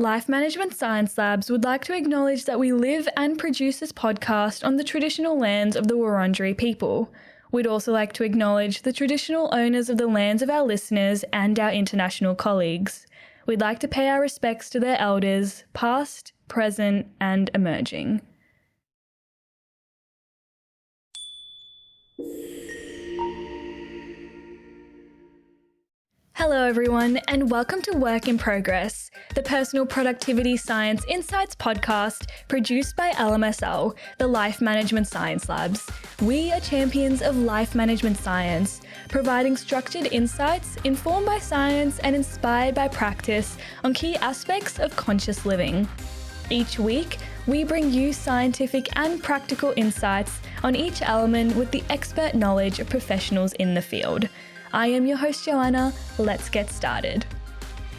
Life Management Science Labs would like to acknowledge that we live and produce this podcast on the traditional lands of the Wurundjeri people. We'd also like to acknowledge the traditional owners of the lands of our listeners and our international colleagues. We'd like to pay our respects to their elders, past, present, and emerging. Hello everyone, and welcome to Work in Progress, the Personal Productivity Science Insights podcast produced by LMSL, the Life Management Science Labs. We are champions of life management science, providing structured insights informed by science and inspired by practice on key aspects of conscious living. Each week, we bring you scientific and practical insights on each element with the expert knowledge of professionals in the field. I am your host, Joanna. Let's get started.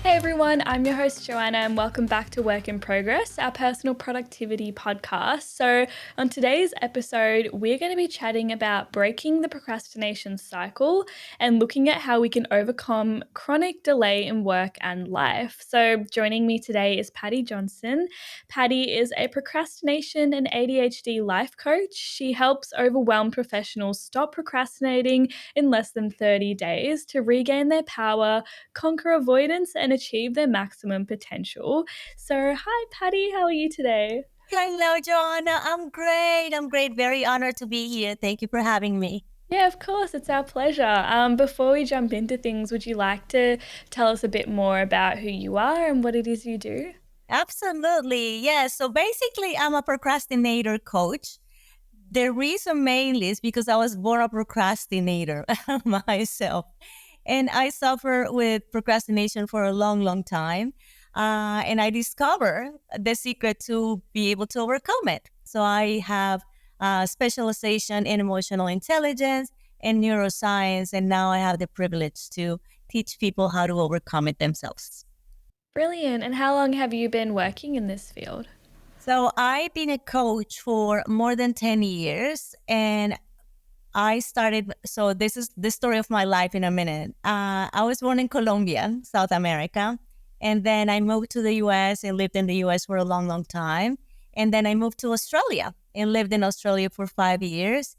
Hey everyone, I'm your host, Joanna, and welcome back to Work in Progress, our personal productivity podcast. So on today's episode, we're going to be chatting about breaking the procrastination cycle and looking at how we can overcome chronic delay in work and life. So joining me today is Paty Johnston. Paty is a procrastination and ADHD life coach. She helps overwhelmed professionals stop procrastinating in less than 30 days to regain their power, conquer avoidance, and achieve their maximum potential. So, hi, Paty, how are you today? Hello, Joanna. I'm great. Very honored to be here. Thank you for having me. Yeah, of course, it's our pleasure. Before we jump into things, would you like to tell us a bit more about who you are and what it is you do? Absolutely. Yes. So basically, I'm a procrastinator coach. The reason mainly is because I was born a procrastinator myself. And I suffer with procrastination for a long time. And I discovered the secret to be able to overcome it. So I have specialization in emotional intelligence and neuroscience. And now I have the privilege to teach people how to overcome it themselves. Brilliant. And how long have you been working in this field? So I've been a coach for more than 10 years. And I started, so this is the story of my life in a minute. I was born in Colombia, South America. And then I moved to the US and lived in the US for a long time. And then I moved to Australia and lived in Australia for 5 years.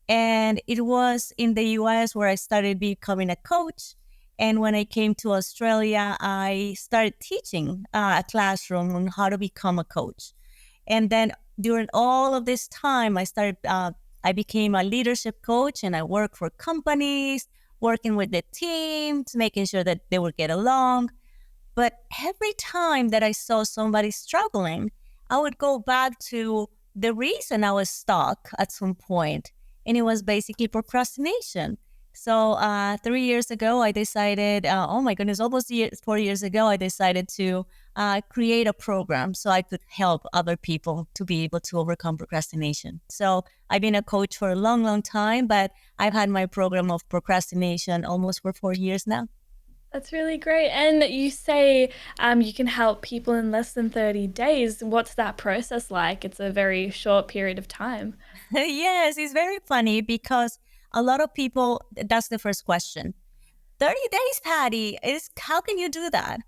And it was in the US where I started becoming a coach. And when I came to Australia, I started teaching a classroom on how to become a coach. And then during all of this time, I became a leadership coach, and I worked for companies, working with the teams, making sure that they would get along. But every time that I saw somebody struggling, I would go back to the reason I was stuck at some point, and it was basically procrastination. So 3 years ago, I decided, oh my goodness, 4 years ago, I decided to create a program so I could help other people to be able to overcome procrastination. So I've been a coach for a long time, but I've had my program of procrastination almost for 4 years now. That's really great. And you say you can help people in less than 30 days. What's that process like? It's a very short period of time. Yes, it's very funny because a lot of people, that's the first question. 30 days, Paty, how can you do that?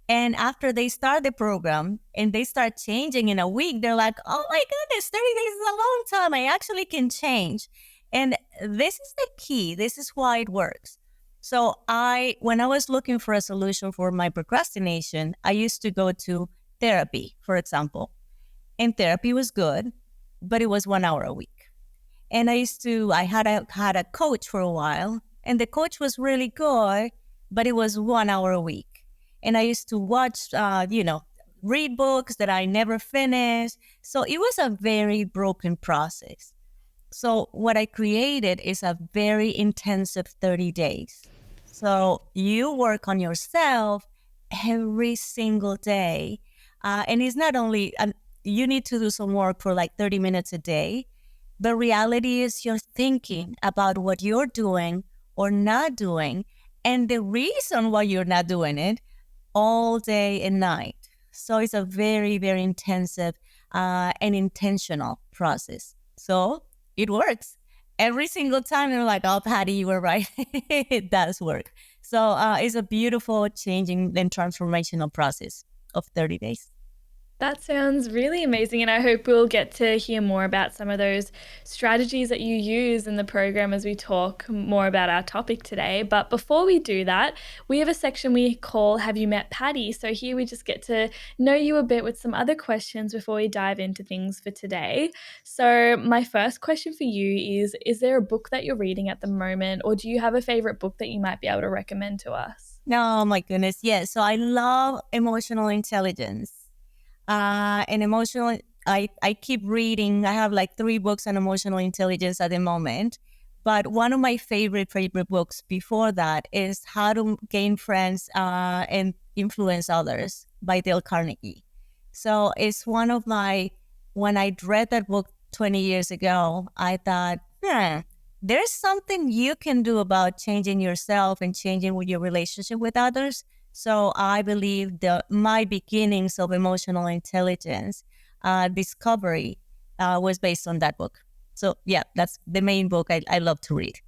And after they start the program and they start changing in a week, they're like, oh my goodness, 30 days is a long time. I actually can change. And this is the key. This is why it works. So when I was looking for a solution for my procrastination, I used to go to therapy, for example. And therapy was good, but it was 1 hour a week. And I had a coach for a while, and the coach was really good, but it was 1 hour a week. And I used to watch, read books that I never finished. So it was a very broken process. So what I created is a very intensive 30 days. So you work on yourself every single day. And it's not only, you need to do some work for like 30 minutes a day. The reality is you're thinking about what you're doing or not doing and the reason why you're not doing it all day and night. So it's a very, very intensive and intentional process. So it works. Every single time they're like, oh, Paty, you were right. It does work. So it's a beautiful changing and transformational process. of 30 days. That sounds really amazing, and I hope we'll get to hear more about some of those strategies that you use in the program as we talk more about our topic today. But before we do that, we have a section we call Have You Met Paty? So here we just get to know you a bit with some other questions before we dive into things for today. So my first question for you is there a book that you're reading at the moment, or do you have a favorite book that you might be able to recommend to us? Oh my goodness, yes. So I love emotional intelligence. And emotional, I keep reading. I have like 3 books on emotional intelligence at the moment. But one of my favorite books before that is How to Gain Friends and Influence Others by Dale Carnegie. So it's one of my, when I read that book 20 years ago, I thought, there's something you can do about changing yourself and changing with your relationship with others. So I believe my beginnings of emotional intelligence discovery was based on that book. So yeah, that's the main book I love to read.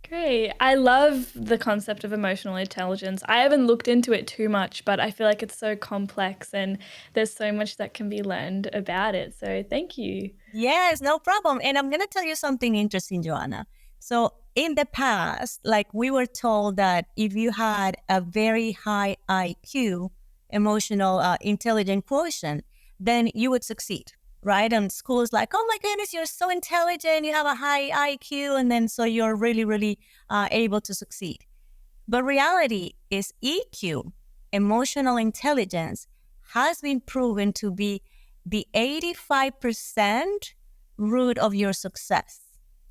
Great. I love the concept of emotional intelligence. I haven't looked into it too much, but I feel like it's so complex and there's so much that can be learned about it. So thank you. Yes, no problem. And I'm going to tell you something interesting, Joanna. So in the past, like we were told that if you had a very high IQ, emotional intelligent quotient, then you would succeed, right? And school is like, oh my goodness, you're so intelligent, you have a high IQ, and then so you're really, really able to succeed. But reality is EQ, emotional intelligence, has been proven to be the 85% root of your success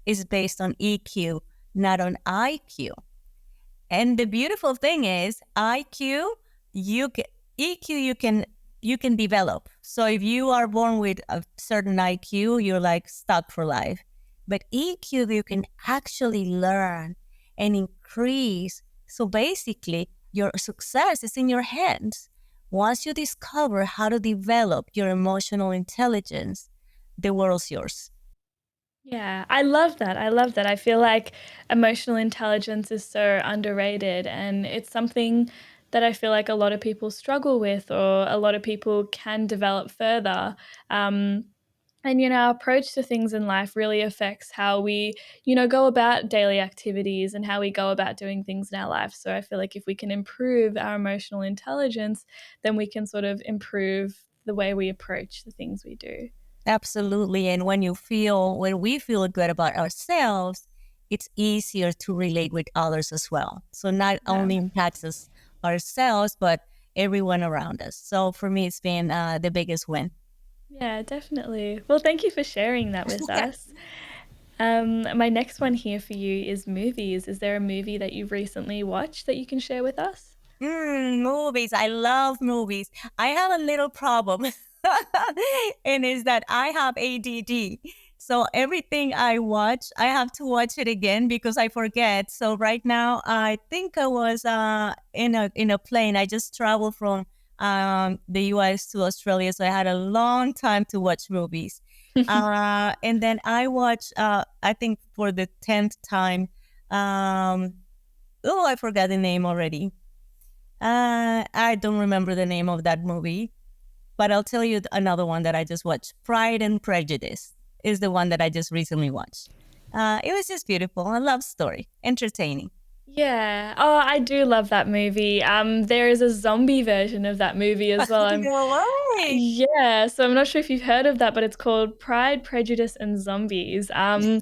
is based on EQ, not on IQ. And the beautiful thing is IQ, you can develop. So if you are born with a certain IQ, you're like stuck for life. But EQ, you can actually learn and increase. So basically, your success is in your hands. Once you discover how to develop your emotional intelligence, the world's yours. Yeah, I love that. I love that. I feel like emotional intelligence is so underrated and it's something that I feel like a lot of people struggle with or a lot of people can develop further. Um, and our approach to things in life really affects how we, go about daily activities and how we go about doing things in our life. So I feel like if we can improve our emotional intelligence, then we can sort of improve the way we approach the things we do. Absolutely. And when we feel good about ourselves, it's easier to relate with others as well. So not Yeah. only impacts us ourselves, but everyone around us. So for me, it's been the biggest win. Yeah, definitely. Well, thank you for sharing that with us. My next one here for you is movies. Is there a movie that you've recently watched that you can share with us? Movies. I love movies. I have a little problem, and is that I have ADD. So everything I watch, I have to watch it again because I forget. So right now, I think I was in a plane. I just traveled from the U.S. to Australia, so I had a long time to watch movies. And then I watched, I think for the 10th time. Oh, I forgot the name already. I don't remember the name of that movie, but I'll tell you another one that I just watched. Pride and Prejudice is the one that I just recently watched. It was just beautiful. A love story, entertaining. Yeah. Oh, I do love that movie. There is a zombie version of that movie as well. No way. Yeah, so I'm not sure if you've heard of that, but it's called Pride, Prejudice, and Zombies. So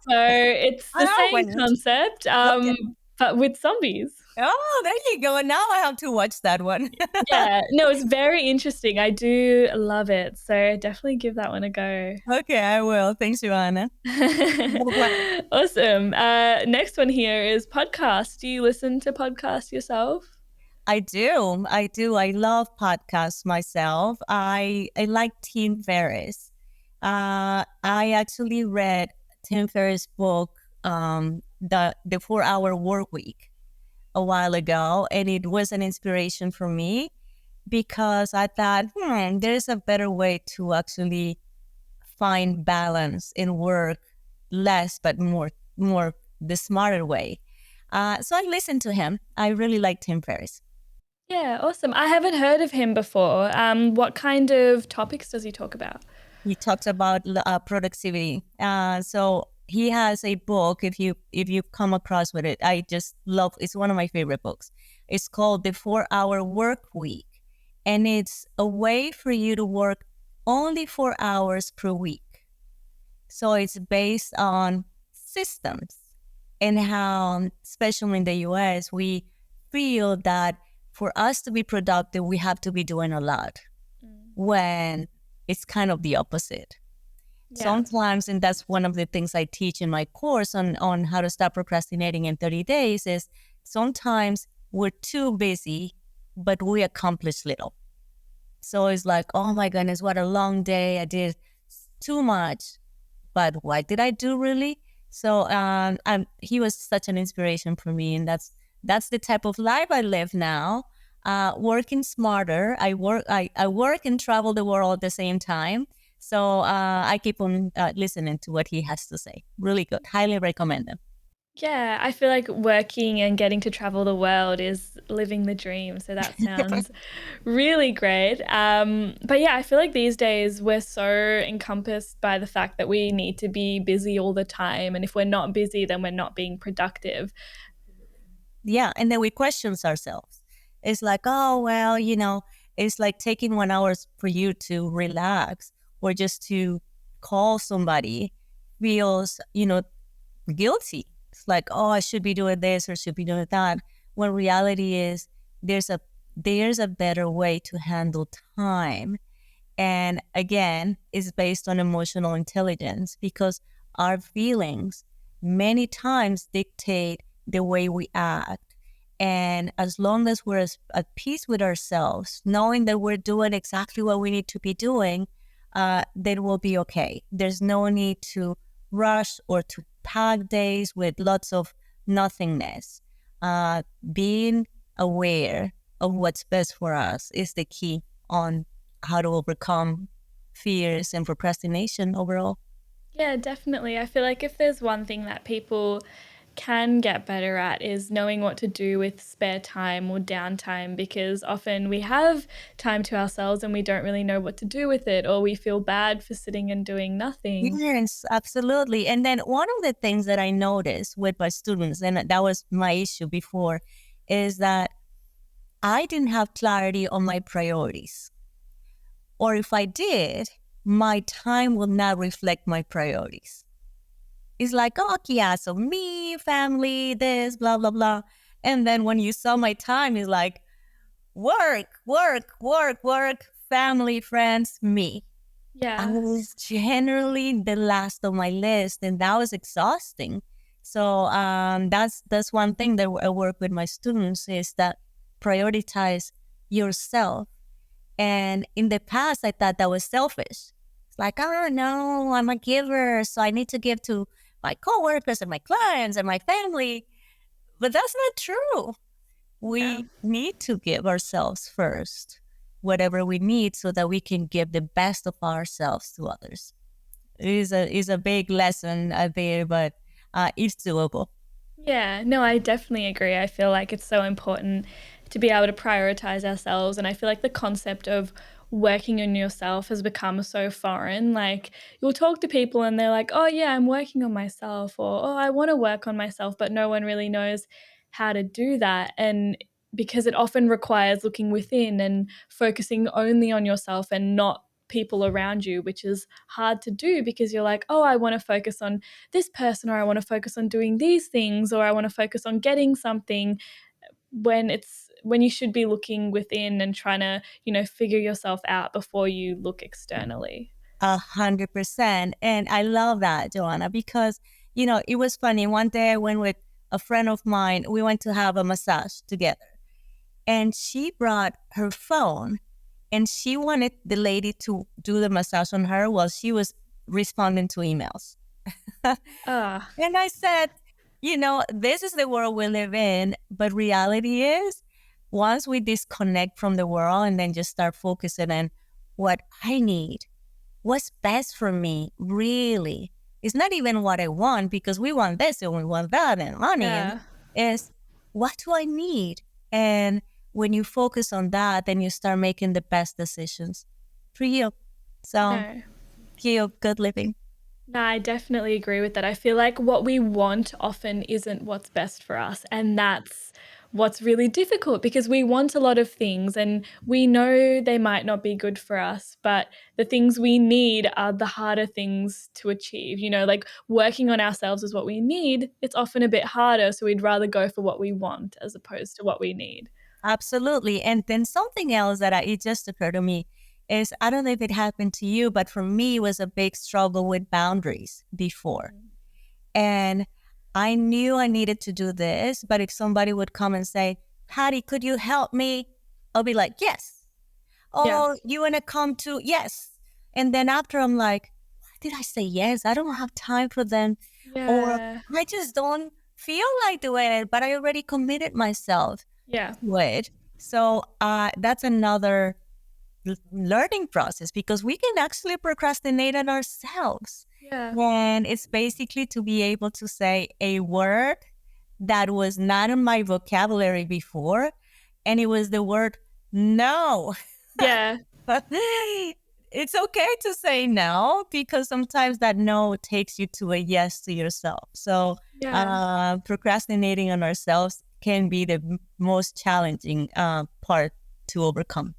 it's the Oh, same well, concept, okay. but with zombies. Oh, there you go. Now I have to watch that one. Yeah, no, it's very interesting. I do love it. So definitely give that one a go. Okay, I will. Thanks, Joanna. Awesome. Next one here is podcasts. Do you listen to podcasts yourself? I do. I do. I love podcasts myself. I like Tim Ferriss. I actually read Tim Ferriss' book, the 4 Hour Work Week, a while ago, and it was an inspiration for me because I thought, there's a better way to actually find balance in work, less but more the smarter way. So I listened to him. I really liked Tim Ferriss. Yeah, awesome. I haven't heard of him before. What kind of topics does he talk about? He talks about productivity. So he has a book. If you come across with it, I just love. It's one of my favorite books. It's called The 4 Hour Work Week, and it's a way for you to work only 4 hours per week. So it's based on systems and how, especially in the US, we feel that for us to be productive, we have to be doing a lot when it's kind of the opposite. Yeah. Sometimes, and that's one of the things I teach in my course on how to stop procrastinating in 30 days, is sometimes we're too busy, but we accomplish little. So it's like, oh my goodness, what a long day. I did too much, but what did I do really? So he was such an inspiration for me, and that's the type of life I live now. Working smarter. I work and travel the world at the same time. So I keep on listening to what he has to say. Really good. Highly recommend them. Yeah, I feel like working and getting to travel the world is living the dream. So that sounds really great. But yeah, I feel like these days we're so encompassed by the fact that we need to be busy all the time. And if we're not busy, then we're not being productive. Yeah, and then we question ourselves. It's like, oh well, it's like taking 1 hour for you to relax or just to call somebody feels, guilty. It's like, oh, I should be doing this or should be doing that. When reality is there's a there's a better way to handle time. And again, it's based on emotional intelligence because our feelings many times dictate the way we act. And as long as we're at peace with ourselves, knowing that we're doing exactly what we need to be doing, then we'll be okay. There's no need to rush or to pack days with lots of nothingness. Being aware of what's best for us is the key on how to overcome fears and procrastination overall. Yeah, definitely. I feel like if there's one thing that people can get better at is knowing what to do with spare time or downtime because often we have time to ourselves and we don't really know what to do with it or we feel bad for sitting and doing nothing. Yes, absolutely. And then one of the things that I noticed with my students, and that was my issue before, is that I didn't have clarity on my priorities. Or if I did, my time will not reflect my priorities. It's like, oh, yeah, so me, family, this, blah, blah, blah. And then when you saw my time, it's like work, work, work, work, family, friends, me. I Yeah. was generally the last on my list, and that was exhausting. So that's one thing that I work with my students is that prioritize yourself. And in the past, I thought that was selfish. It's like, oh no, I'm a giver, so I need to give to my coworkers and my clients and my family. But that's not true. Yeah. We need to give ourselves first, whatever we need, so that we can give the best of ourselves to others. It is a big lesson there, but it's doable. Yeah, no, I definitely agree. I feel like it's so important to be able to prioritize ourselves. And I feel like the concept of working on yourself has become so foreign. Like, you'll talk to people and they're like, oh, yeah, I'm working on myself, or oh, I want to work on myself, but no one really knows how to do that. And because it often requires looking within and focusing only on yourself and not people around you, which is hard to do because you're like, oh, I want to focus on this person or I want to focus on doing these things or I want to focus on getting something when you should be looking within and trying to, figure yourself out before you look externally. 100%. And I love that, Joanna, because, it was funny. One day I went with a friend of mine. We went to have a massage together. And she brought her phone and she wanted the lady to do the massage on her while she was responding to emails. Ah, And I said, this is the world we live in. But reality is, once we disconnect from the world and then just start focusing on what I need, what's best for me, really, it's not even what I want because we want this and we want that and money. And yeah. is what do I need? And when you focus on that, then you start making the best decisions for you. So, No. good living. No, I definitely agree with that. I feel like what we want often isn't what's best for us. And that's what's really difficult because we want a lot of things and we know they might not be good for us, but the things we need are the harder things to achieve. You know, like working on ourselves is what we need. It's often a bit harder. So we'd rather go for what we want as opposed to what we need. Absolutely. And then something else that it just occurred to me is, I don't know if it happened to you, but for me, it was a big struggle with boundaries before. And I knew I needed to do this, but if somebody would come and say, Paty, could you help me? I'll be like, yes. Yeah. Oh, you want to come to? Yes. And then after I'm like, why did I say yes? I don't have time for them. Or Yeah. I just don't feel like doing it, but I already committed myself Yeah. to it. So that's another learning process, because we can actually procrastinate on ourselves. Yeah. And it's basically to be able to say a word that was not in my vocabulary before, and it was the word no. Yeah. It's okay to say no, because sometimes that no takes you to a yes to yourself. So Yeah. procrastinating on ourselves can be the most challenging part to overcome.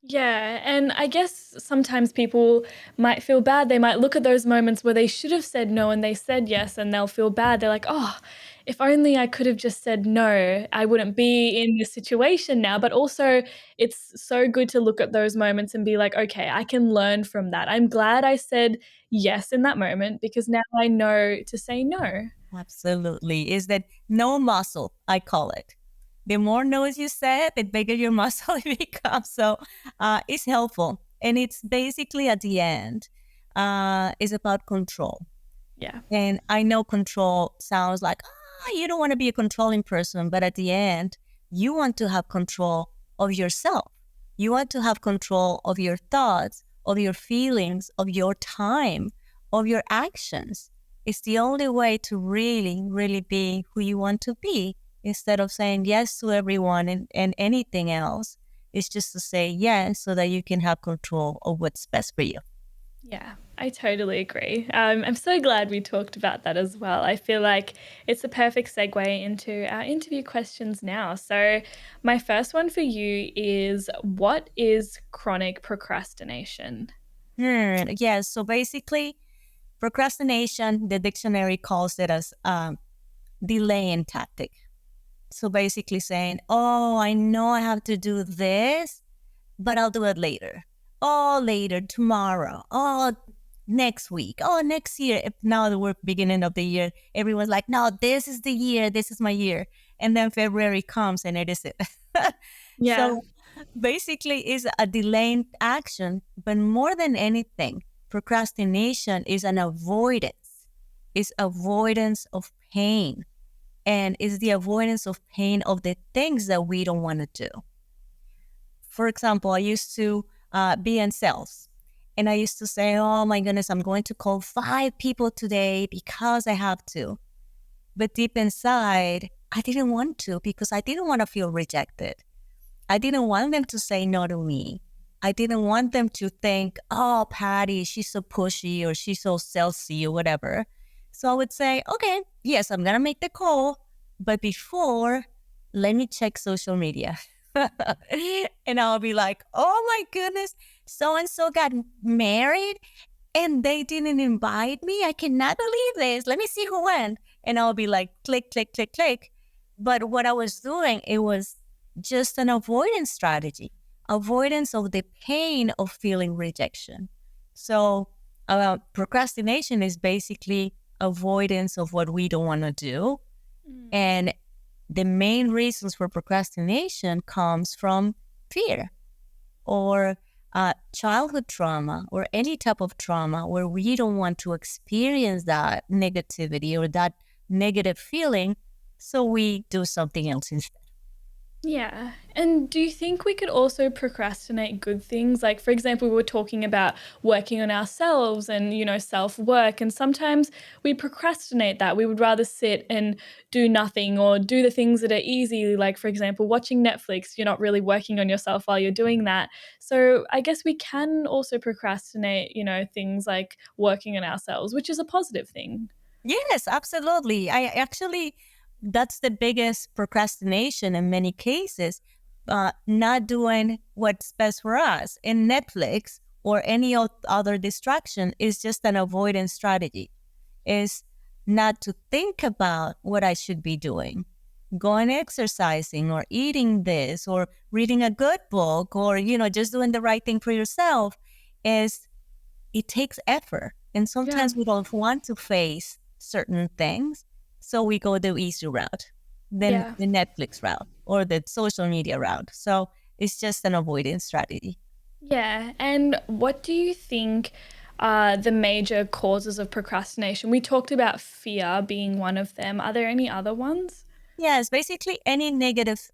Yeah, and I guess sometimes people might feel bad. They might look at those moments where they should have said no and they said yes, and they'll feel bad. They're like, oh, if only I could have just said no, I wouldn't be in this situation now. But also, it's so good to look at those moments and be like, okay, I can learn from that. I'm glad I said yes in that moment because now I know to say no. Absolutely. Is that no muscle, I call it. The more no's you say, the bigger your muscle becomes. So it's helpful. And it's basically at the end, is about control. Yeah. And I know control sounds like, you don't want to be a controlling person. But at the end, you want to have control of yourself. You want to have control of your thoughts, of your feelings, of your time, of your actions. It's the only way to really, really be who you want to be, instead of saying yes to everyone and anything else. It's just to say yes so that you can have control of what's best for you. Yeah, I totally agree. I'm so glad we talked about that as well. I feel like it's a perfect segue into our interview questions now. So, my first one for you is, what is chronic procrastination? Yes. So basically, procrastination, the dictionary calls it as delaying tactic. So basically saying, oh, I know I have to do this, but I'll do it later. Oh, later, tomorrow. Oh, next week. Oh, next year. If now that we're beginning of the year, everyone's like, no, this is the year. This is my year. And then February comes and it is it. Yeah. So basically it's a delayed action, but more than anything, procrastination is an avoidance. It's avoidance of pain, and is the avoidance of pain of the things that we don't want to do. For example, I used to be in sales, and I used to say, oh my goodness, I'm going to call 5 people today because I have to. But deep inside, I didn't want to, because I didn't want to feel rejected. I didn't want them to say no to me. I didn't want them to think, oh, Paty, she's so pushy or she's so salesy or whatever. So I would say, okay, yes, I'm going to make the call. But before, let me check social media. And I'll be like, oh my goodness, so-and-so got married and they didn't invite me. I cannot believe this. Let me see who went. And I'll be like, click, click, click, click. But what I was doing, it was just an avoidance strategy, avoidance of the pain of feeling rejection. So procrastination is basically avoidance of what we don't want to do. And the main reasons for procrastination comes from fear or childhood trauma or any type of trauma where we don't want to experience that negativity or that negative feeling. So we do something else instead. Yeah. And do you think we could also procrastinate good things? Like, for example, we were talking about working on ourselves and, self work. And sometimes we procrastinate that. We would rather sit and do nothing or do the things that are easy. Like, for example, watching Netflix. You're not really working on yourself while you're doing that. So I guess we can also procrastinate, things like working on ourselves, which is a positive thing. Yes, absolutely. I actually, that's the biggest procrastination in many cases, not doing what's best for us. In Netflix or any other distraction is just an avoidance strategy, is not to think about what I should be doing. Going exercising or eating this or reading a good book or, just doing the right thing for yourself is it takes effort. And Yeah. sometimes we don't want to face certain things. So we go the easy route, then Yeah. the Netflix route or the social media route. So it's just an avoidance strategy. Yeah. And what do you think are the major causes of procrastination? We talked about fear being one of them. Are there any other ones? Yes, basically any negative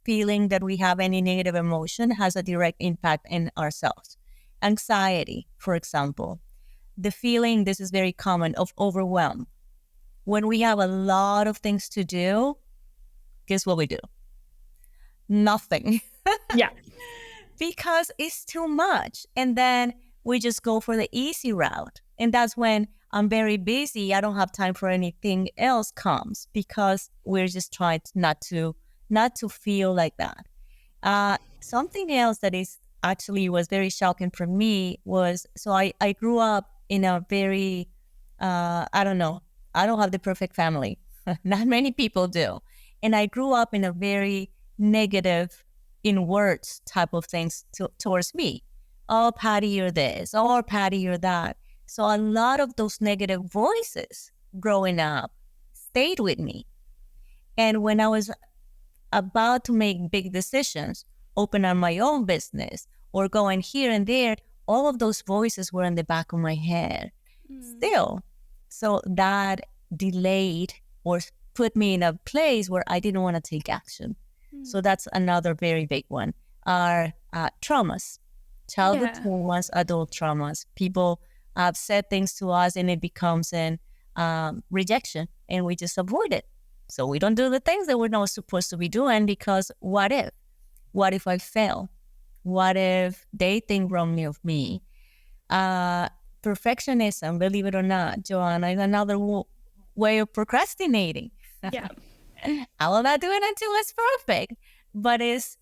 feeling that we have, any negative emotion has a direct impact in ourselves. Anxiety, for example, the feeling, this is very common, of overwhelm. When we have a lot of things to do, guess what we do? Nothing. Yeah. Because it's too much. And then we just go for the easy route. And that's when I'm very busy. I don't have time for anything else comes because we're just trying not to feel like that. Something else that is actually was very shocking for me was, so I grew up in a very, I don't know, I don't have the perfect family. Not many people do. And I grew up in a very negative in words type of things towards me. Oh, Patty, you're this. Oh, Patty, you're that. So a lot of those negative voices growing up stayed with me. And when I was about to make big decisions, open up my own business or going here and there, all of those voices were in the back of my head still. So that delayed or put me in a place where I didn't want to take action. So that's another very big one. Are traumas, childhood Yeah. traumas, adult traumas. People have said things to us and it becomes an rejection and we just avoid it. So we don't do the things that we're not supposed to be doing because what if? What if I fail? What if they think wrongly of me? Perfectionism, believe it or not, Joanna, is another way of procrastinating. Yeah. I will not do it until it's perfect. But it's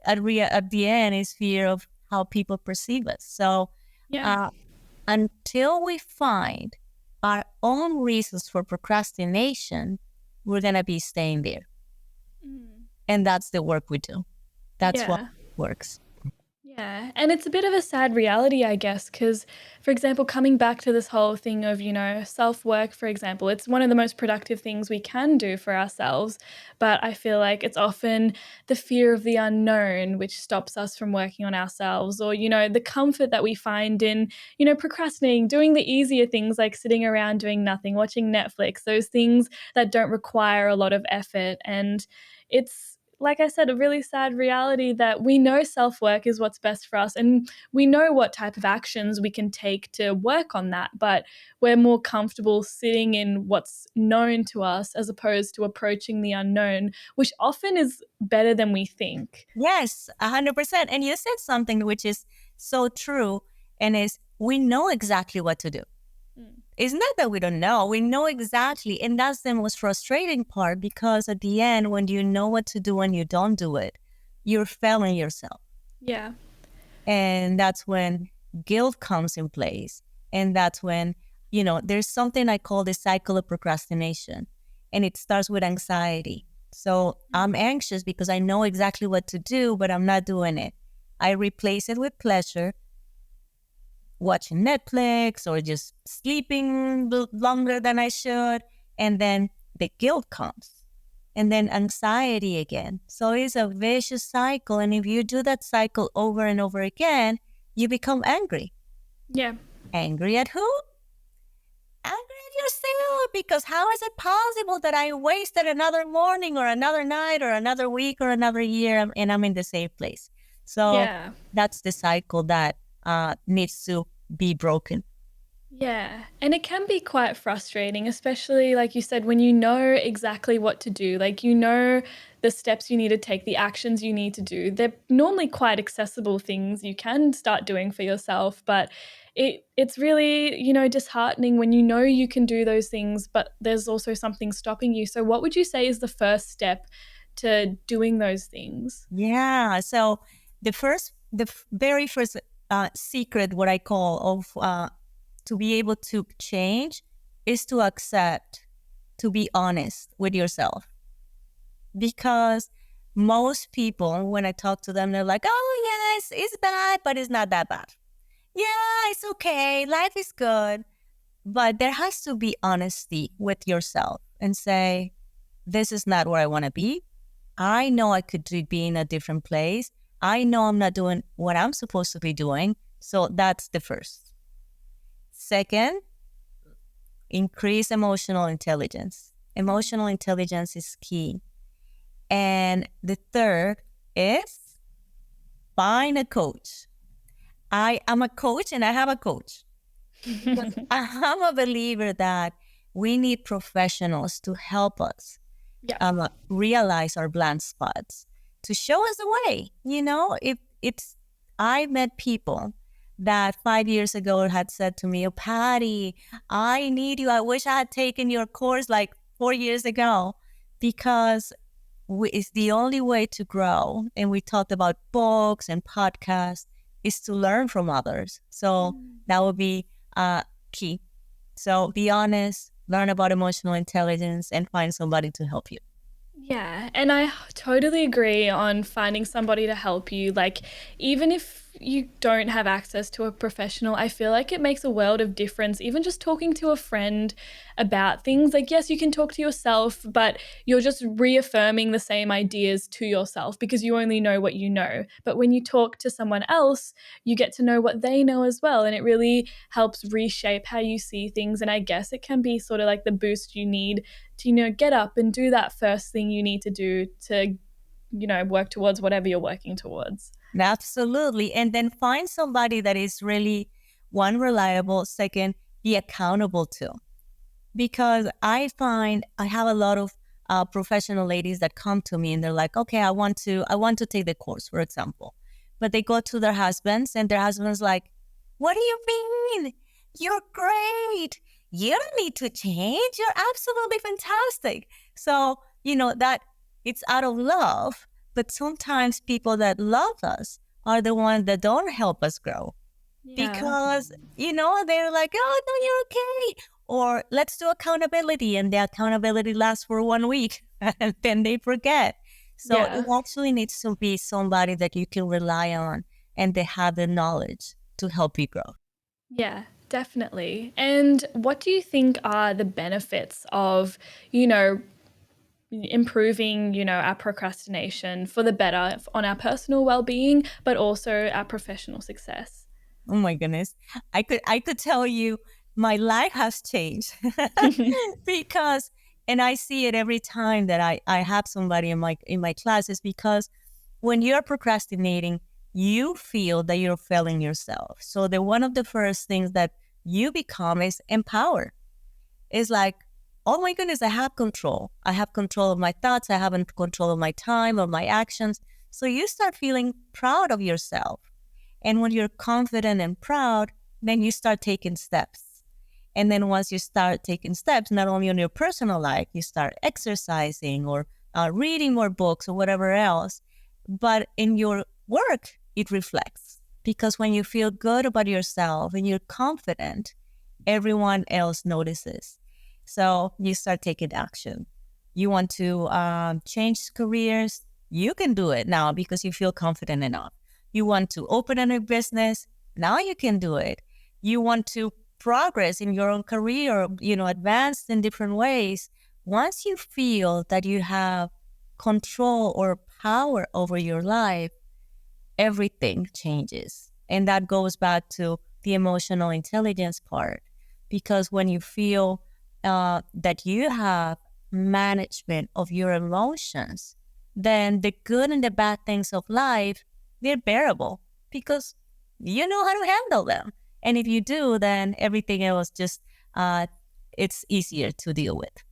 at the end is fear of how people perceive us. So Yeah. uh, until we find our own reasons for procrastination, we're going to be staying there. And that's the work we do. That's what Yeah. works. Yeah, and it's a bit of a sad reality, I guess, because, for example, coming back to this whole thing of, self work, for example, it's one of the most productive things we can do for ourselves. But I feel like it's often the fear of the unknown which stops us from working on ourselves, or, the comfort that we find in, procrastinating, doing the easier things like sitting around doing nothing, watching Netflix, those things that don't require a lot of effort. And it's, like I said, a really sad reality that we know self work is what's best for us and we know what type of actions we can take to work on that, but we're more comfortable sitting in what's known to us as opposed to approaching the unknown, which often is better than we think. Yes, 100%. And you said something which is so true, and is we know exactly what to do. It's not that we don't know, we know exactly. And that's the most frustrating part because at the end, when you know what to do and you don't do it, you're failing yourself. Yeah. And that's when guilt comes in place. And that's when, there's something I call the cycle of procrastination. And it starts with anxiety. So I'm anxious because I know exactly what to do, but I'm not doing it. I replace it with pleasure, watching Netflix or just sleeping longer than I should. And then the guilt comes. And then anxiety again. So it's a vicious cycle. And if you do that cycle over and over again, you become angry. Yeah. Angry at who? Angry at yourself, because how is it possible that I wasted another morning or another night or another week or another year and I'm in the same place? So Yeah. that's the cycle that needs to be broken. Yeah. And it can be quite frustrating, especially like you said, when you know exactly what to do, like you know the steps you need to take, the actions you need to do. They're normally quite accessible things you can start doing for yourself, but it's really, disheartening when you know you can do those things, but there's also something stopping you. So what would you say is the first step to doing those things? Yeah. So very first secret, what I call of to be able to change, is to accept, to be honest with yourself. Because most people, when I talk to them, they're like, oh, yes, it's bad, but it's not that bad. Yeah, it's okay. Life is good. But there has to be honesty with yourself and say, this is not where I want to be. I know I could be in a different place. I know I'm not doing what I'm supposed to be doing. So that's the first. Second, increase emotional intelligence. Emotional intelligence is key. And the third is find a coach. I am a coach and I have a coach. Because I'm a believer that we need professionals to help us Yeah. realize our blind spots, to show us the way. If it's, I met people that 5 years ago had said to me, oh, Paty, I need you. I wish I had taken your course like 4 years ago, because it's the only way to grow. And we talked about books and podcasts is to learn from others. So that would be key. So be honest, learn about emotional intelligence, and find somebody to help you. Yeah, and I totally agree on finding somebody to help you. Like, even if you don't have access to a professional, I feel like it makes a world of difference. Even just talking to a friend about things, like, yes, you can talk to yourself, but you're just reaffirming the same ideas to yourself because you only know what you know. But when you talk to someone else, you get to know what they know as well. And it really helps reshape how you see things. And I guess it can be sort of like the boost you need to, get up and do that first thing you need to do to, work towards whatever you're working towards. Absolutely. And then find somebody that is really, one, reliable, second, be accountable to. Because I find I have a lot of professional ladies that come to me and they're like, okay, I want to take the course, for example. But they go to their husbands and their husband's like, what do you mean? You're great. You don't need to change. You're absolutely fantastic. So, that it's out of love. But sometimes people that love us are the ones that don't help us grow. Yeah. Because, they're like, oh, no, you're okay. Or let's do accountability. And the accountability lasts for 1 week and then they forget. So Yeah. it actually needs to be somebody that you can rely on and they have the knowledge to help you grow. Yeah, definitely. And what do you think are the benefits of, improving, our procrastination for the better on our personal well-being, but also our professional success? Oh my goodness. I could tell you my life has changed because, and I see it every time that I have somebody in my classes, because when you're procrastinating, you feel that you're failing yourself. So one of the first things that you become is empowered. It's like, oh my goodness, I have control. I have control of my thoughts. I have control of my time, of my actions. So you start feeling proud of yourself. And when you're confident and proud, then you start taking steps. And then once you start taking steps, not only on your personal life, you start exercising or reading more books or whatever else, but in your work, it reflects. Because when you feel good about yourself and you're confident, everyone else notices. So you start taking action. You want to change careers, you can do it now because you feel confident enough. You want to open a new business, now you can do it. You want to progress in your own career, advance in different ways. Once you feel that you have control or power over your life, everything changes. And that goes back to the emotional intelligence part. Because when you feel that you have management of your emotions, then the good and the bad things of life, they're bearable because you know how to handle them. And if you do, then everything else just, it's easier to deal with.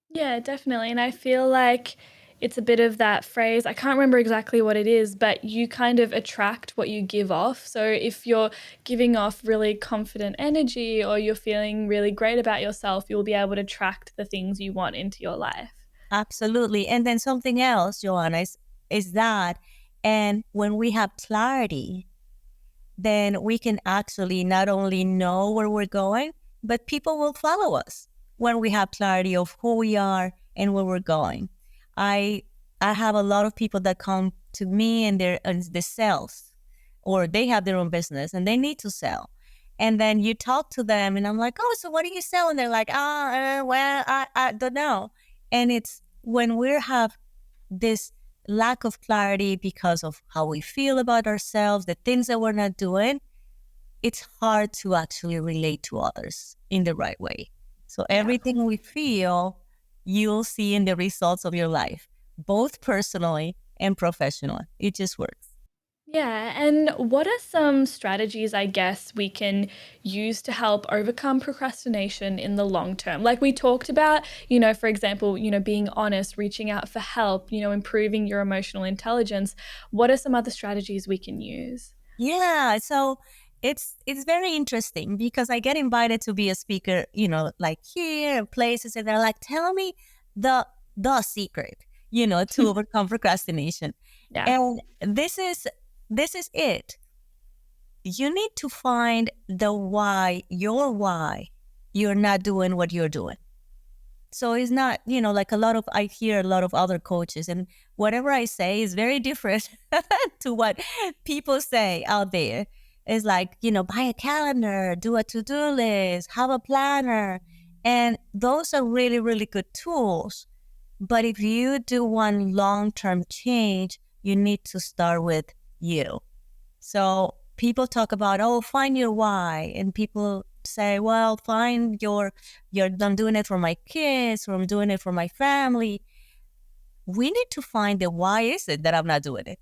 Yeah, definitely. And I feel like it's a bit of that phrase, I can't remember exactly what it is, but you kind of attract what you give off. So if you're giving off really confident energy or you're feeling really great about yourself, you'll be able to attract the things you want into your life. Absolutely. And then something else, Joanna, is that, and when we have clarity, then we can actually not only know where we're going, but people will follow us when we have clarity of who we are and where we're going. I I have a lot of people that come to me and they're the sales, or they have their own business and they need to sell. And then you talk to them and I'm like, oh, so what do you sell? And they're like, well, I don't know. And it's when we have this lack of clarity because of how we feel about ourselves, the things that we're not doing, it's hard to actually relate to others in the right way. So Yeah. everything we feel, you'll see in the results of your life, both personally and professionally. It just works. Yeah, and what are some strategies, I guess, we can use to help overcome procrastination in the long term? Like we talked about, for example, being honest, reaching out for help, improving your emotional intelligence. What are some other strategies we can use? Yeah, so it's very interesting because I get invited to be a speaker, like here and places, and they're like, tell me the the secret, to overcome procrastination. Yeah. And this is it. You need to find the why, your why you're not doing what you're doing. So it's not, like I hear a lot of other coaches, and whatever I say is very different to what people say out there. It's like, buy a calendar, do a to do list, have a planner. And those are really, really good tools. But if you do one long term change, you need to start with you. So people talk about, oh, find your why. And people say, well, find I'm doing it for my kids or I'm doing it for my family. We need to find the why is it that I'm not doing it?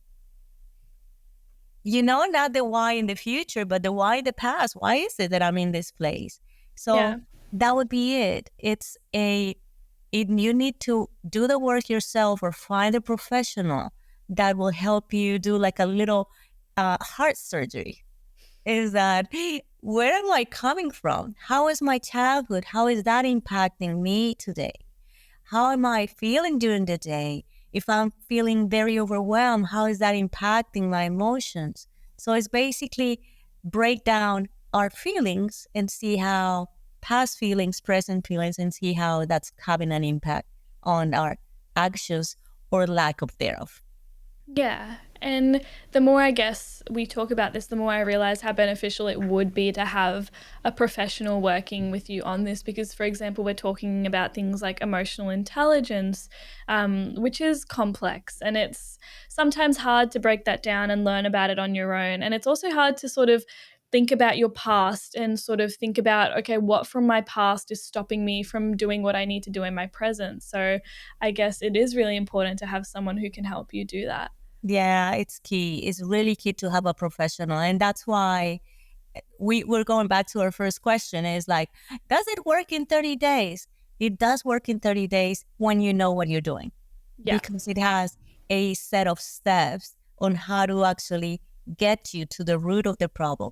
Not the why in the future, but the why in the past. Why is it that I'm in this place? Yeah. So that would be it. You need to do the work yourself or find a professional that will help you do like a little heart surgery. Is that where am I coming from? How is my childhood? How is that impacting me today? How am I feeling during the day? If I'm feeling very overwhelmed, how is that impacting my emotions? So it's basically break down our feelings and see how past feelings, present feelings, and see how that's having an impact on our actions or lack of thereof. Yeah. And the more I guess we talk about this, the more I realize how beneficial it would be to have a professional working with you on this. Because, for example, we're talking about things like emotional intelligence, which is complex. And it's sometimes hard to break that down and learn about it on your own. And it's also hard to sort of think about your past and sort of think about, okay, what from my past is stopping me from doing what I need to do in my present. So I guess it is really important to have someone who can help you do that. Yeah, it's key. It's really key to have a professional. And that's why we're going back to our first question is like, does it work in 30 days? It does work in 30 days when you know what you're doing Yeah. because it has a set of steps on how to actually get you to the root of the problem.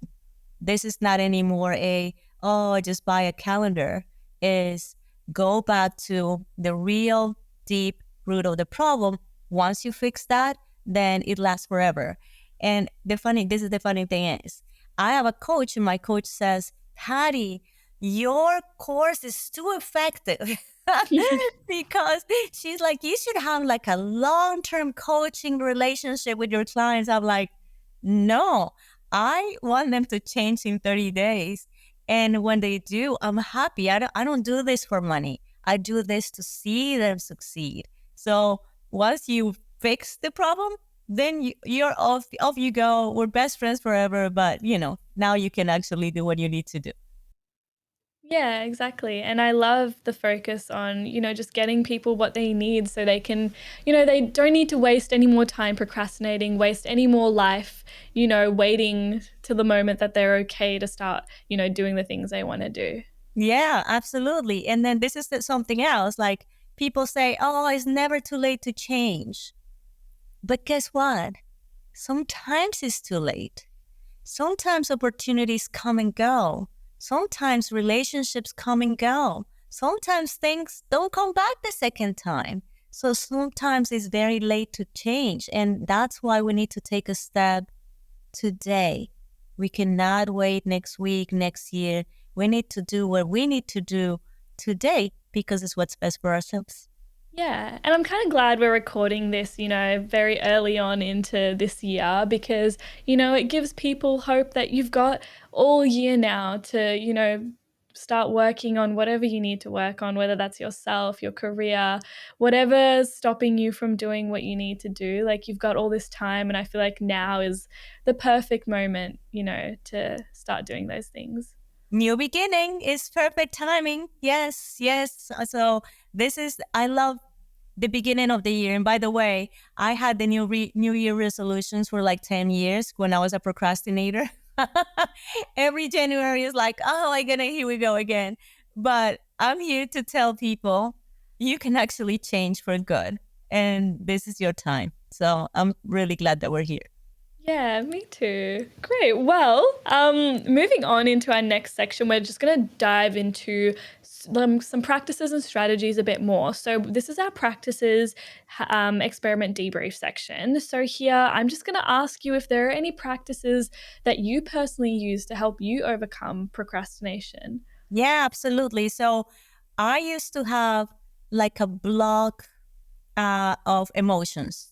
This is not anymore just buy a calendar. Is go back to the real deep root of the problem. Once you fix that, then it lasts forever. And this is the funny thing is, I have a coach and my coach says, Paty, your course is too effective. Because she's like, you should have like a long-term coaching relationship with your clients. I'm like, no, I want them to change in 30 days. And when they do, I'm happy. I don't do this for money. I do this to see them succeed. So once you fix the problem, then you're off you go. We're best friends forever. But, now you can actually do what you need to do. Yeah, exactly. And I love the focus on, just getting people what they need so they can, they don't need to waste any more time procrastinating, waste any more life, waiting till the moment that they're okay to start, doing the things they want to do. Yeah, absolutely. And then this is something else. Like people say, oh, it's never too late to change. But guess what? Sometimes it's too late. Sometimes opportunities come and go. Sometimes relationships come and go. Sometimes things don't come back the second time. So sometimes it's very late to change. And that's why we need to take a step today. We cannot wait next week, next year. We need to do what we need to do today because it's what's best for ourselves. Yeah, and I'm kind of glad we're recording this, very early on into this year because, it gives people hope that you've got all year now to, start working on whatever you need to work on, whether that's yourself, your career, whatever's stopping you from doing what you need to do. Like you've got all this time, and I feel like now is the perfect moment, to start doing those things. New beginning is perfect timing. Yes, yes. So I love the beginning of the year. And by the way, I had the New Year resolutions for like 10 years when I was a procrastinator. Every January is like, oh my goodness, here we go again. But I'm here to tell people you can actually change for good. And this is your time. So I'm really glad that we're here. Yeah, me too. Great. Well, moving on into our next section, we're just going to dive into some practices and strategies a bit more. So this is our practices experiment debrief section. So here, I'm just going to ask you if there are any practices that you personally use to help you overcome procrastination. Yeah, absolutely. So I used to have like a block of emotions.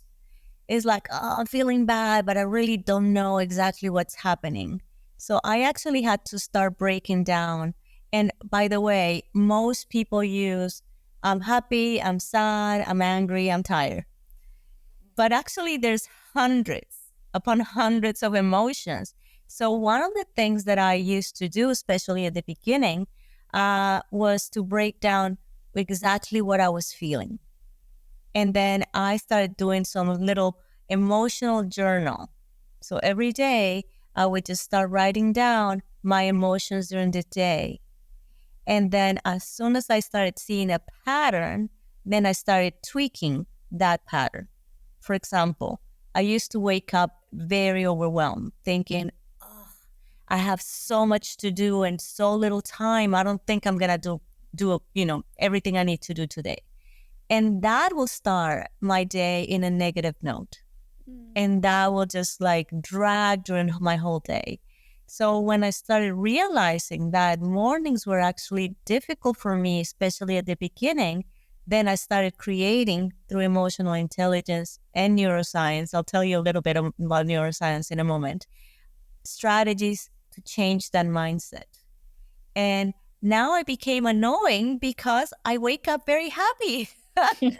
It's like, oh, I'm feeling bad, but I really don't know exactly what's happening. So I actually had to start breaking down. And by the way, most people use, I'm happy, I'm sad, I'm angry, I'm tired. But actually, there's hundreds upon hundreds of emotions. So one of the things that I used to do, especially at the beginning, was to break down exactly what I was feeling. And then I started doing some little emotional journal. So every day I would just start writing down my emotions during the day. And then as soon as I started seeing a pattern, then I started tweaking that pattern. For example, I used to wake up very overwhelmed, thinking, oh, I have so much to do and so little time. I don't think I'm going to do everything I need to do today. And that will start my day in a negative note. And that will just like drag during my whole day. So when I started realizing that mornings were actually difficult for me, especially at the beginning, then I started creating through emotional intelligence and neuroscience. I'll tell you a little bit about neuroscience in a moment. Strategies to change that mindset. And now I became annoying because I wake up very happy. And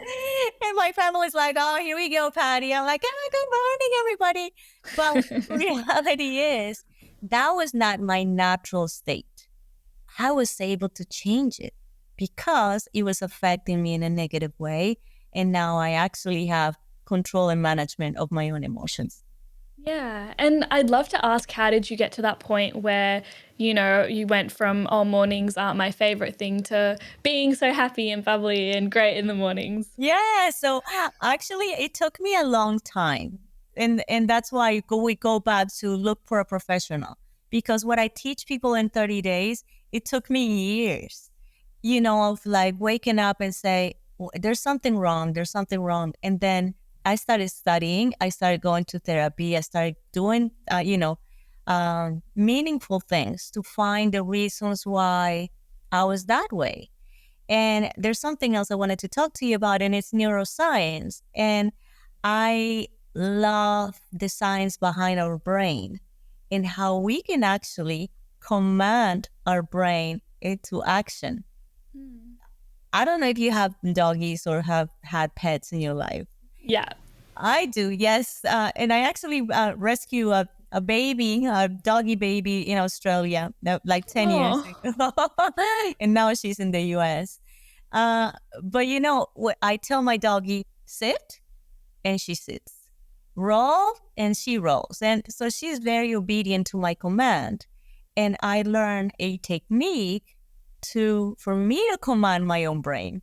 my family's like, oh, here we go, Paty. I'm like, oh, good morning, everybody. But reality is that was not my natural state. I was able to change it because it was affecting me in a negative way. And now I actually have control and management of my own emotions. Yeah. And I'd love to ask, how did you get to that point where, you went from, oh, mornings aren't my favorite thing to being so happy and bubbly and great in the mornings? Yeah. So actually, it took me a long time. And that's why we go back to look for a professional. Because what I teach people in 30 days, it took me years, of like waking up and say, there's something wrong. There's something wrong. And then I started studying. I started going to therapy. I started doing, meaningful things to find the reasons why I was that way. And there's something else I wanted to talk to you about, and it's neuroscience. And I love the science behind our brain and how we can actually command our brain into action. I don't know if you have doggies or have had pets in your life. Yeah. I do, yes. And I actually rescue a baby, a doggy baby in Australia, like 10 years Oh, ago. And now she's in the US. Uh, but I tell my doggy, sit, and she sits. Roll, and she rolls. And so she's very obedient to my command. And I learned a technique for me to command my own brain,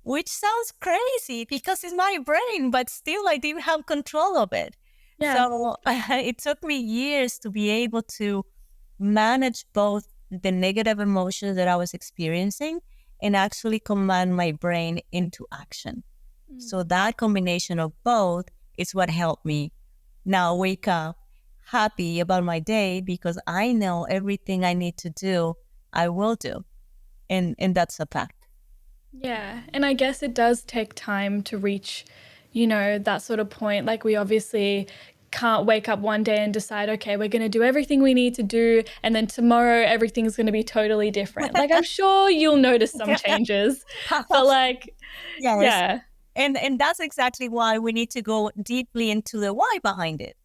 which sounds crazy because it's my brain, but still I didn't have control of it. yeah. So it took me years to be able to manage both the negative emotions that I was experiencing and actually command my brain into action. So that combination of both is what helped me now wake up happy about my day because I know everything I need to do, I will do. And that's a fact. Yeah, and I guess it does take time to reach, that sort of point. Like, we obviously can't wake up one day and decide, okay, we're going to do everything we need to do, and then tomorrow everything's going to be totally different. Like, I'm sure you'll notice some changes, but like, Yes. yeah, And that's exactly why we need to go deeply into the why behind it.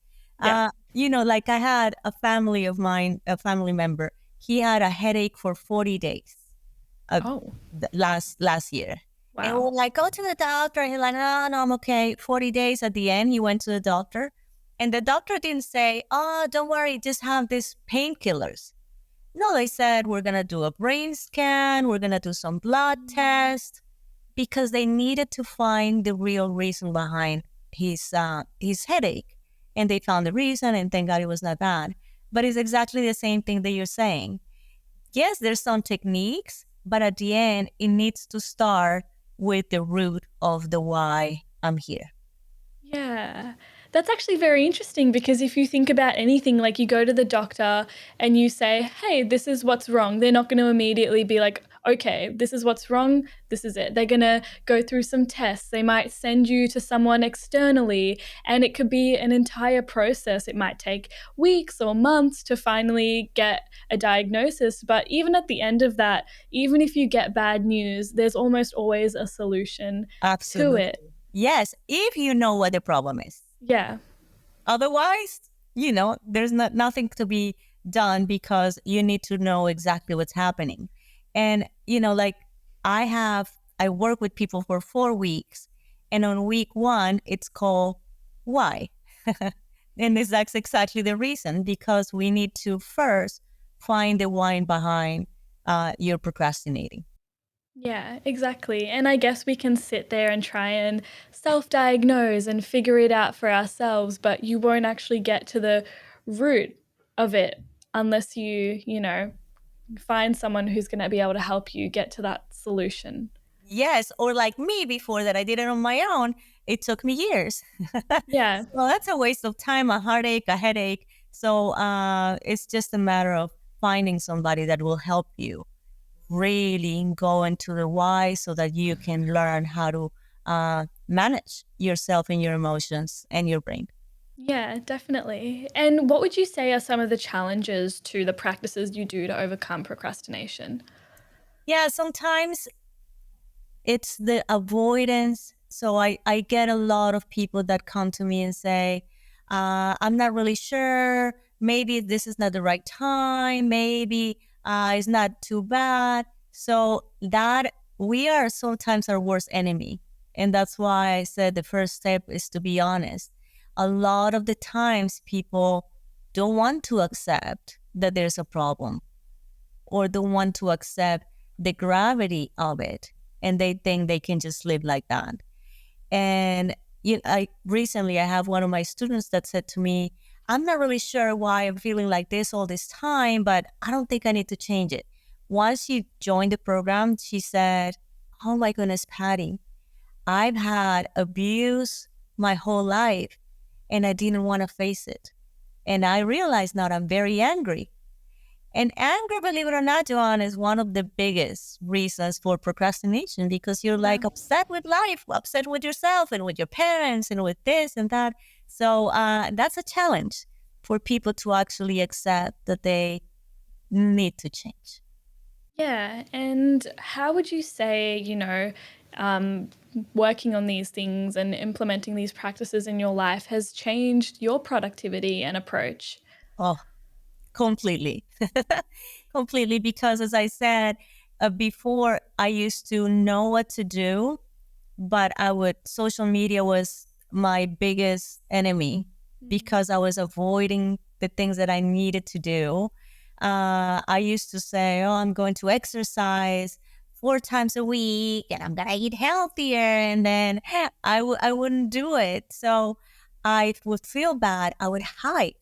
yeah. Like I had a family of mine, a family member, he had a headache for 40 days Oh, last year. And we're wow. like, go to the doctor. He's like, no, I'm okay. 40 days at the end, he went to the doctor. And the doctor didn't say, oh, don't worry, just have these painkillers. No, they said, we're going to do a brain scan. We're going to do some blood tests because they needed to find the real reason behind his headache. And they found the reason, and thank God it was not bad. But it's exactly the same thing that you're saying. Yes, there's some techniques, but at the end, it needs to start with the root of the why I'm here. Yeah. That's actually very interesting because if you think about anything, like you go to the doctor and you say, hey, this is what's wrong, they're not going to immediately be like, okay, this is what's wrong, this is it. They're going to go through some tests. They might send you to someone externally, and it could be an entire process. It might take weeks or months to finally get a diagnosis. But even at the end of that, even if you get bad news, there's almost always a solution to it. Absolutely. Yes, if you know what the problem is. Yeah. Otherwise, there's nothing to be done because you need to know exactly what's happening. And, like I work with people for 4 weeks, and on week 1, it's called why. And that's exactly the reason, because we need to first find the why behind your procrastinating. Yeah, exactly. And I guess we can sit there and try and self diagnose and figure it out for ourselves, but you won't actually get to the root of it unless you find someone who's going to be able to help you get to that solution. Yes, or like me before that, I did it on my own. It took me years. Yeah. So that's a waste of time, a heartache, a headache. So it's just a matter of finding somebody that will help you really go into the why so that you can learn how to manage yourself and your emotions and your brain. Yeah, definitely. And what would you say are some of the challenges to the practices you do to overcome procrastination? Yeah, sometimes it's the avoidance. So I get a lot of people that come to me and say, I'm not really sure. Maybe this is not the right time. Maybe it's not too bad. So that we are sometimes our worst enemy. And that's why I said the first step is to be honest. A lot of the times people don't want to accept that there's a problem or don't want to accept the gravity of it, and they think they can just live like that. And I recently I have one of my students that said to me, I'm not really sure why I'm feeling like this all this time, but I don't think I need to change it. Once she joined the program, she said, oh my goodness, Paty, I've had abuse my whole life and I didn't want to face it. And I realized now I'm very angry. And anger, believe it or not, Joanna, is one of the biggest reasons for procrastination because you're Yeah. like upset with life, upset with yourself and with your parents and with this and that. So that's a challenge for people to actually accept that they need to change. Yeah. And how would you say, working on these things and implementing these practices in your life has changed your productivity and approach? Oh, completely. Completely. Because as I said, before I used to know what to do, but social media was my biggest enemy because I was avoiding the things that I needed to do. I used to say, oh, I'm going to exercise 4 times a week and I'm going to eat healthier. And then I wouldn't do it. So I would feel bad. I would hide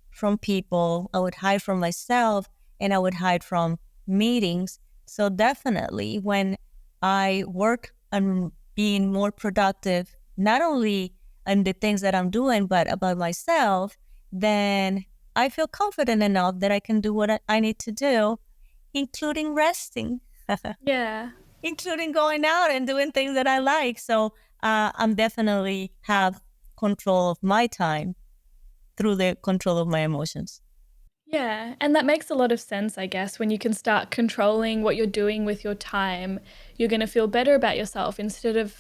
from people, I would hide from myself, and I would hide from meetings. So definitely when I work on being more productive, not only on the things that I'm doing, but about myself, then I feel confident enough that I can do what I need to do, including resting, Yeah. including going out and doing things that I like. So I'm definitely have control of my time through the control of my emotions. Yeah, and that makes a lot of sense, I guess. When you can start controlling what you're doing with your time, you're going to feel better about yourself instead of,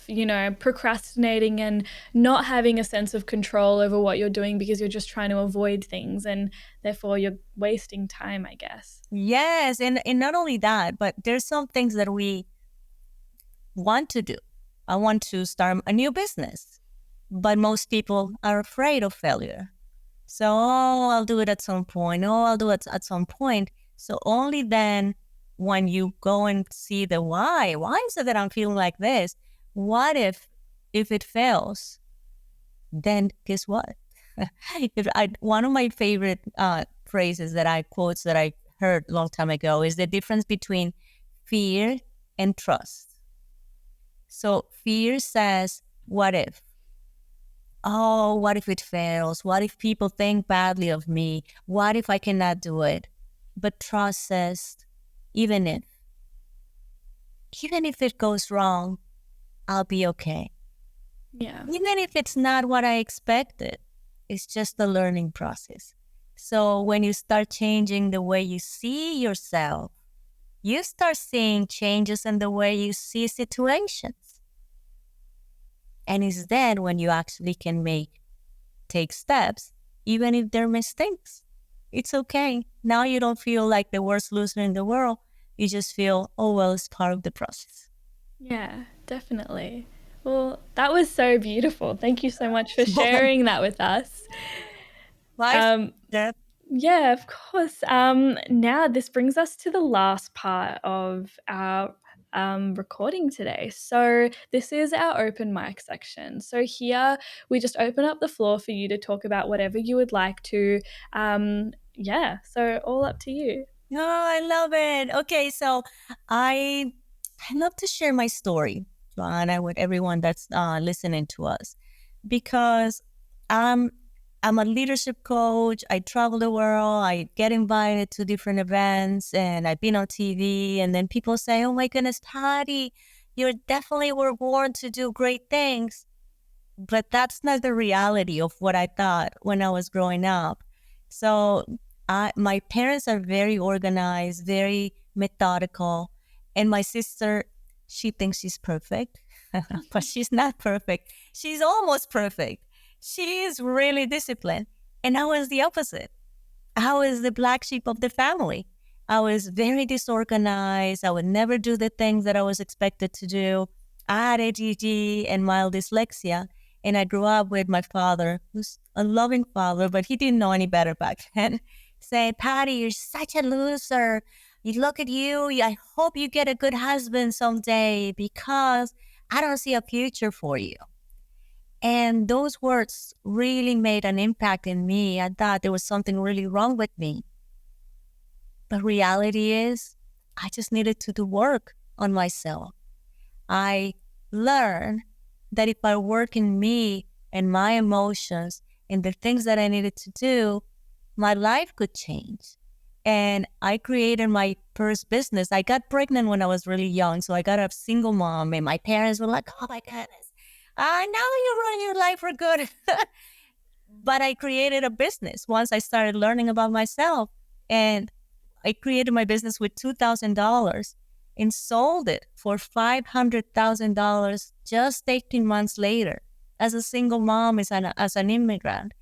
procrastinating and not having a sense of control over what you're doing because you're just trying to avoid things and therefore you're wasting time, I guess. Yes, and not only that, but there's some things that we want to do. I want to start a new business, but most people are afraid of failure. So, oh, I'll do it at some point. Oh, I'll do it at some point. So only then, when you go and see the why is it that I'm feeling like this? What if it fails? Then guess what? One of my favorite phrases quotes that I heard a long time ago is the difference between fear and trust. So fear says, what if? Oh, what if it fails? What if people think badly of me? What if I cannot do it? But trust says, even if it goes wrong, I'll be okay. Yeah. Even if it's not what I expected, it's just a learning process. So when you start changing the way you see yourself, you start seeing changes in the way you see situations. And it's then when you actually can take steps, even if they're mistakes. It's okay. Now you don't feel like the worst loser in the world. You just feel, oh, well, it's part of the process. Yeah, definitely. Well, that was so beautiful. Thank you so much for sharing that with us. Life, death. Yeah, of course. Now this brings us to the last part of our recording today. So this is our open mic section. So here we just open up the floor for you to talk about whatever you would like to. Yeah, so all up to you. Oh, I love it. Okay, so I love to share my story, Joanna, with everyone that's listening to us, because I'm a leadership coach. I travel the world. I get invited to different events, and I've been on TV. And then people say, "Oh my goodness, Paty, you definitely were born to do great things." But that's not the reality of what I thought when I was growing up. So my parents are very organized, very methodical. And my sister, she thinks she's perfect, but she's not perfect. She's almost perfect. She is really disciplined. And I was the opposite. I was the black sheep of the family. I was very disorganized. I would never do the things that I was expected to do. I had ADHD and mild dyslexia. And I grew up with my father, who's a loving father, but he didn't know any better back then, saying, Paty, you're such a loser. You look at you. I hope you get a good husband someday because I don't see a future for you. And those words really made an impact in me. I thought there was something really wrong with me. But reality is, I just needed to do work on myself. I learned that if I work in me and my emotions and the things that I needed to do, my life could change. And I created my first business. I got pregnant when I was really young, so I got a single mom, and my parents were like, oh my goodness, now you're running your life for good. But I created a business once I started learning about myself. And I created my business with $2,000. and sold it for $500,000 just 18 months later as a single mom, as an immigrant.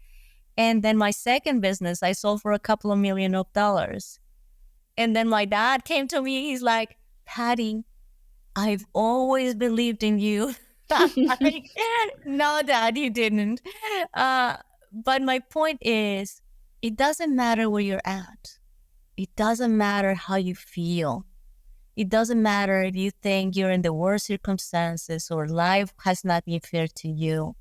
And then my second business, I sold for a couple of million of dollars. And then my dad came to me. He's like, Paty, I've always believed in you. Like, no, Dad, you didn't. But my point is, it doesn't matter where you're at. It doesn't matter how you feel. It doesn't matter if you think you're in the worst circumstances or life has not been fair to you.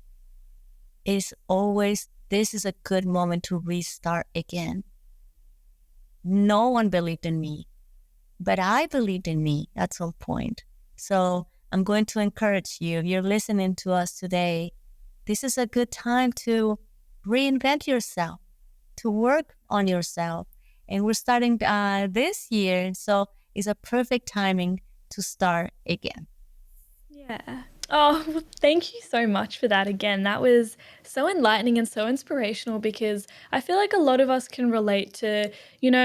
It's always, this is a good moment to restart again. No one believed in me, but I believed in me at some point. So I'm going to encourage you, if you're listening to us today, this is a good time to reinvent yourself, to work on yourself. And we're starting this year, so it's a perfect timing to start again. Yeah. Oh, well, thank you so much for that again. That was so enlightening and so inspirational because I feel like a lot of us can relate to,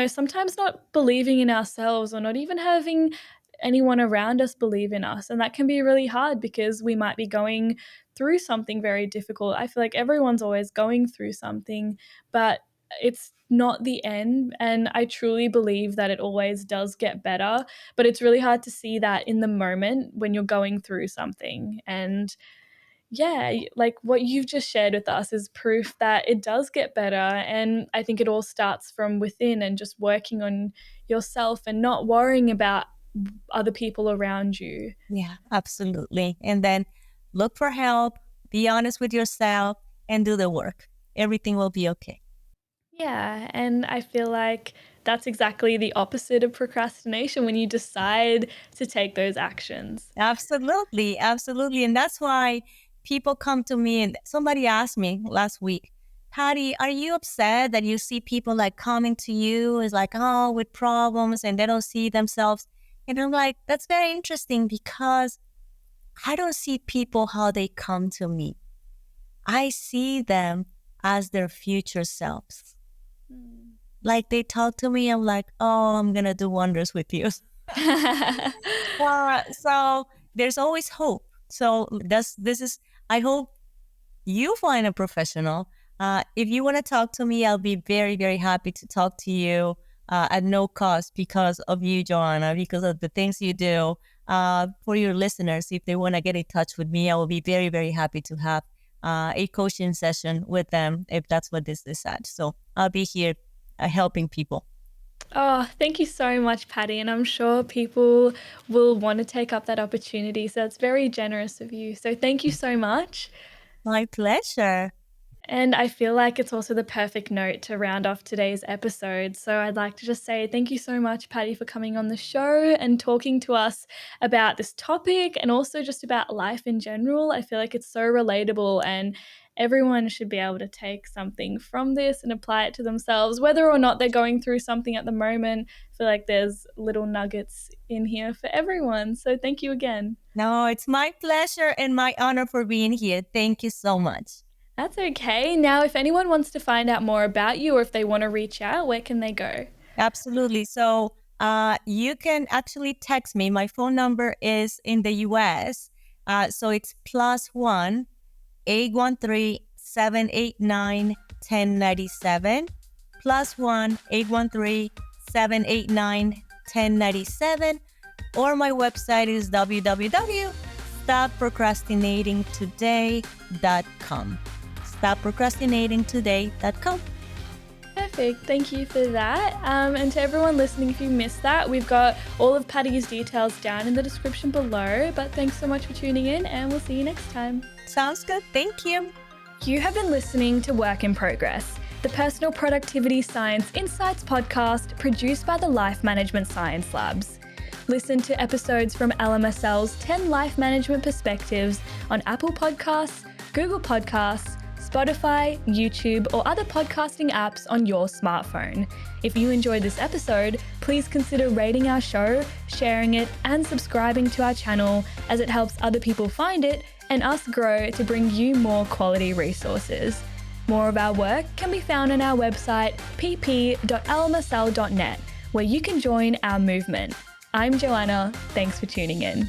sometimes not believing in ourselves or not even having anyone around us believe in us. And that can be really hard because we might be going through something very difficult. I feel like everyone's always going through something, but it's not the end. And I truly believe that it always does get better, but it's really hard to see that in the moment when you're going through something. And yeah, like what you've just shared with us is proof that it does get better. And I think it all starts from within and just working on yourself and not worrying about other people around you. Yeah, absolutely. And then look for help, be honest with yourself, and do the work. Everything will be okay. Yeah, and I feel like that's exactly the opposite of procrastination when you decide to take those actions. Absolutely, absolutely. And that's why people come to me, and somebody asked me last week, Paty, are you upset that you see people like coming to you is like, oh, with problems and they don't see themselves? And I'm like, that's very interesting because I don't see people how they come to me. I see them as their future selves. Like they talk to me, I'm like, oh, I'm going to do wonders with you. So there's always hope. So I hope you find a professional. If you want to talk to me, I'll be very, very happy to talk to you at no cost because of you, Joanna, because of the things you do. For your listeners, if they want to get in touch with me, I will be very, very happy to have a coaching session with them if that's what this is at. So I'll be here helping people. Oh, thank you so much, Paty. And I'm sure people will want to take up that opportunity. So it's very generous of you. So thank you so much. My pleasure. And I feel like it's also the perfect note to round off today's episode. So I'd like to just say thank you so much, Paty, for coming on the show and talking to us about this topic and also just about life in general. I feel like it's so relatable and everyone should be able to take something from this and apply it to themselves, whether or not they're going through something at the moment. I feel like there's little nuggets in here for everyone. So thank you again. No, it's my pleasure and my honor for being here. Thank you so much. That's okay. Now, if anyone wants to find out more about you or if they want to reach out, where can they go? Absolutely. So you can actually text me. My phone number is in the US. So it's +1 813 789 1097. +1 813 789 1097. Or my website is www.stopprocrastinatingtoday.com. stopprocrastinatingtoday.com. Perfect. Thank you for that. And to everyone listening, if you missed that, we've got all of Paty's details down in the description below. But thanks so much for tuning in and we'll see you next time. Sounds good. Thank you. You have been listening to Work in Progress, the Personal Productivity Science Insights podcast produced by the Life Management Science Labs. Listen to episodes from LMSL's 10 Life Management Perspectives on Apple Podcasts, Google Podcasts, Spotify, YouTube, or other podcasting apps on your smartphone. If you enjoyed this episode, please consider rating our show, sharing it, and subscribing to our channel as it helps other people find it and us grow to bring you more quality resources. More of our work can be found on our website pp.lmsl.net, where you can join our movement. I'm Joanna. Thanks for tuning in.